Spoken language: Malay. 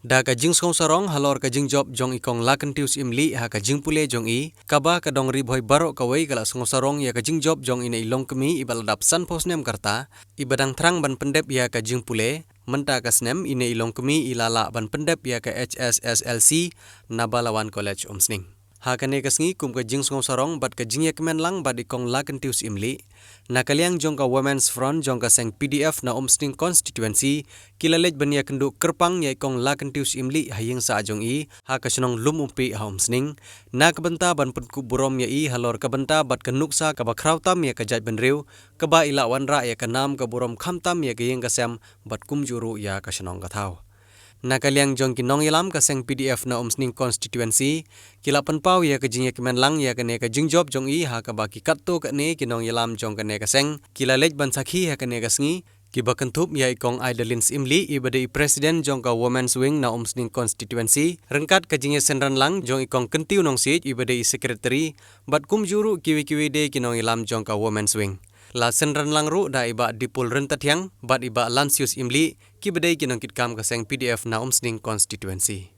Da ka jing song sarong halor ka jing job jong ikong lakan tius imli ha ka jing pule jong i kaba ka dong ri boy baro ka wei kala song sarong ya ka jing job jong ina ilong kemi ibaladap san pos nem karta ibadang terang ban pendep ya ka jing pule menta ka snem ina ilong kemi ilala ban pendep ya ka HSSLC Nabalawan College Umsning. Ha ka ne kasngi kum ka jing song sarong bat ka jing yakmen lang bat ikong lakan tius imli nakaliang jong ka Women's Front jong ka seng PDF na Umsning constituency kilalej ban ya kenduk kerpang ya ikong lakan tius imli haying sa jong i ha ka senong lum umpi ha Umsning na kabenta ban penku burom ya i halor kabenta bat kenuksa ka bakrautam ya ka jaj benriu kaba ila wanra ya ka nam ka burom khamtam ya ka yeng ka sem bat kumjuru ya ka senong ka thau. Nakaliang jong kinong ilam ka seng PDF na Umsning constituency kila penpau ya ka jing yakmen lang ya ka ne ka jing job jong i ha ka baki katto ka ne kinong ilam jong ka ne ka seng kila lej ban sakhi ha ka ne ka sngi ki bakentup ya ikong Idolins imli ibade i president jong ka Women's Wing na Umsning constituency rengkat ka jing senran lang jong ikong kentiu nong sij ibade i secretary bat kumjuru kiwi de kinong ilam jong ka Women's Wing. La senran lang ru da iba dipul rentat yang bat iba lansius imli ki bedai kinong kitkam ka seng PDF na Umsning constituency.